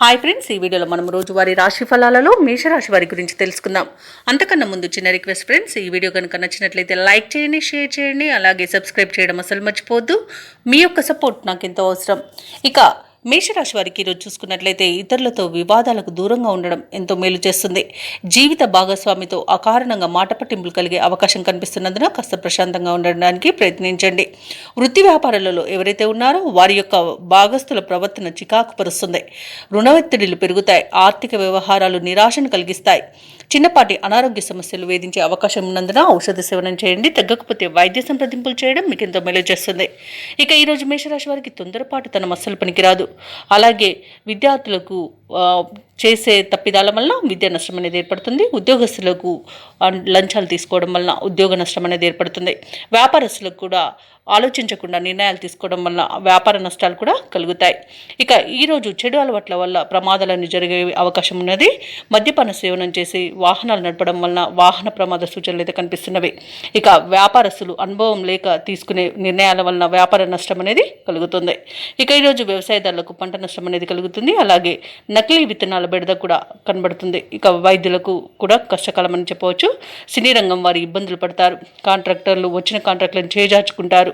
Hi friends, ఈ వీడియోలో మనం రోజువారీ రాశి ఫలాలలో మేషరాశి వారి గురించి తెలుసుకుందాం. అంతకన్నా ముందు చిన్న రిక్వెస్ట్ ఫ్రెండ్స్, ఈ వీడియో కనుక నచ్చినట్లయితే లైక్ చేయండి, షేర్ చేయండి, అలాగే సబ్స్క్రైబ్ చేయడం అసలు మర్చిపోవద్దు. మీ యొక్క సపోర్ట్ నాకు ఎంతో అవసరం. ఇక మేషరాశి వారికి ఈరోజు చూసుకున్నట్లయితే ఇతరులతో వివాదాలకు దూరంగా ఉండడం ఎంతో మేలు చేస్తుంది. జీవిత భాగస్వామితో అకారణంగా మాట పట్టింపులు కలిగే అవకాశం కనిపిస్తున్నందున కాస్త ప్రశాంతంగా ఉండడానికి ప్రయత్నించండి. వృత్తి వ్యాపారాలలో ఎవరైతే ఉన్నారో వారి యొక్క భాగస్తుల ప్రవర్తన చికాకు పరుస్తుంది. రుణ ఒత్తిడిలు పెరుగుతాయి. ఆర్థిక వ్యవహారాలు నిరాశను కలిగిస్తాయి. చిన్నపాటి అనారోగ్య సమస్యలు వేధించే అవకాశం ఉన్నందున ఔషధ సేవనం చేయండి. తగ్గకపోతే వైద్య సంప్రదింపులు చేయడం మీకు ఎంతో మేలు చేస్తుంది. ఇక ఈరోజు మేషరాశి వారికి తొందరపాటు తన అస్సలు పనికిరాదు. అలాగే విద్యార్థులకు చేసే తప్పిదాల వలన విద్యా నష్టం అనేది ఏర్పడుతుంది. ఉద్యోగస్తులకు లంచాలు తీసుకోవడం వలన ఉద్యోగ నష్టం అనేది ఏర్పడుతుంది. వ్యాపారస్తులకు కూడా ఆలోచించకుండా నిర్ణయాలు తీసుకోవడం వల్ల వ్యాపార నష్టాలు కూడా కలుగుతాయి. ఇక ఈరోజు చెడు అలవాట్ల వల్ల ప్రమాదాలన్నీ జరిగే అవకాశం ఉన్నది. మద్యపాన సేవనం చేసి వాహనాలు నడపడం వలన వాహన ప్రమాద సూచనలు అయితే కనిపిస్తున్నవి. ఇక వ్యాపారస్తులు అనుభవం లేక తీసుకునే నిర్ణయాల వలన వ్యాపార నష్టం అనేది కలుగుతుంది. ఇక ఈరోజు వ్యవసాయదారులకు పంట నష్టం అనేది కలుగుతుంది. అలాగే నకిలీ విత్తనాల బెడద కూడా కనబడుతుంది. ఇక వైద్యులకు కూడా కష్టకాలం అని చెప్పవచ్చు. సినీ రంగం వారి ఇబ్బందులు పడతారు. కాంట్రాక్టర్లు వచ్చిన కాంట్రాక్టులను చేజార్చుకుంటారు.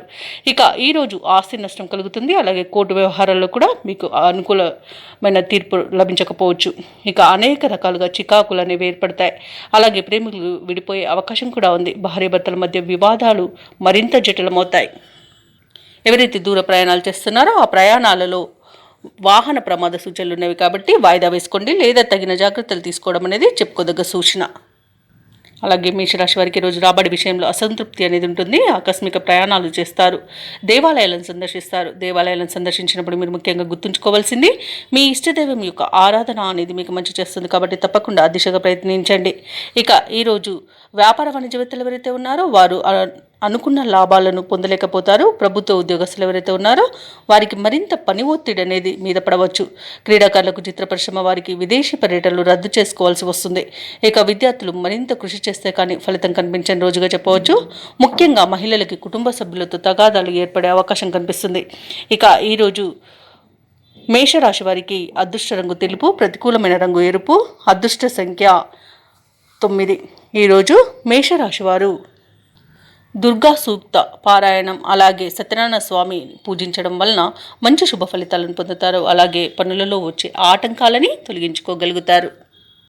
ఇక ఈరోజు ఆస్తి నష్టం కలుగుతుంది. అలాగే కోర్టు వ్యవహారాల్లో కూడా మీకు అనుకూలమైన తీర్పు లభించకపోవచ్చు. ఇక అనేక రకాలుగా చికాకులు అనేవి ఏర్పడతాయి. అలాగే ప్రేమికులు విడిపోయే అవకాశం కూడా ఉంది. భార్యాభర్తల మధ్య వివాదాలు మరింత జటిలమవుతాయి. ఎవరైతే దూర ప్రయాణాలు చేస్తున్నారో ఆ ప్రయాణాలలో వాహన ప్రమాద సూచనలు ఉన్నవి కాబట్టి వాయిదా వేసుకోండి, లేదా తగిన జాగ్రత్తలు తీసుకోవడం అనేది చెప్పుకోదగ్గ సూచన. అలాగే మేషరాశి వారికి రోజు రాబడి విషయంలో అసంతృప్తి అనేది ఉంటుంది. ఆకస్మిక ప్రయాణాలు చేస్తారు. దేవాలయాలను సందర్శిస్తారు. దేవాలయాలను సందర్శించినప్పుడు మీరు ముఖ్యంగా గుర్తుంచుకోవాల్సింది మీ ఇష్టదైవం యొక్క ఆరాధన అనేది మీకు మంచి చేస్తుంది కాబట్టి తప్పకుండా ఆ దిశగా ప్రయత్నించండి. ఇక ఈరోజు వ్యాపార వాణిజ్యవేత్తలు ఎవరైతే ఉన్నారో వారు అనుకున్న లాభాలను పొందలేకపోతారు. ప్రభుత్వ ఉద్యోగస్తులు ఎవరైతే ఉన్నారో వారికి మరింత పని ఒత్తిడి అనేది మీద పడవచ్చు. క్రీడాకారులకు, చిత్ర పరిశ్రమ వారికి విదేశీ పర్యటనలు రద్దు చేసుకోవాల్సి వస్తుంది. ఇక విద్యార్థులు మరింత కృషి చేస్తే కానీ ఫలితం కనిపించని రోజుగా చెప్పవచ్చు. ముఖ్యంగా మహిళలకి కుటుంబ సభ్యులతో తగాదాలు ఏర్పడే అవకాశం కనిపిస్తుంది. ఇక ఈరోజు మేషరాశి వారికి అదృష్ట రంగు తెలుపు, ప్రతికూలమైన రంగు ఎరుపు, అదృష్ట సంఖ్య 9. ఈరోజు మేషరాశి వారు దుర్గా సూక్త పారాయణం అలాగే సత్యనారాయణ స్వామి పూజించడం వలన మంచి శుభ ఫలితాలను పొందుతారు. అలాగే పనులలో వచ్చే ఆటంకాలని తొలగించుకోగలుగుతారు.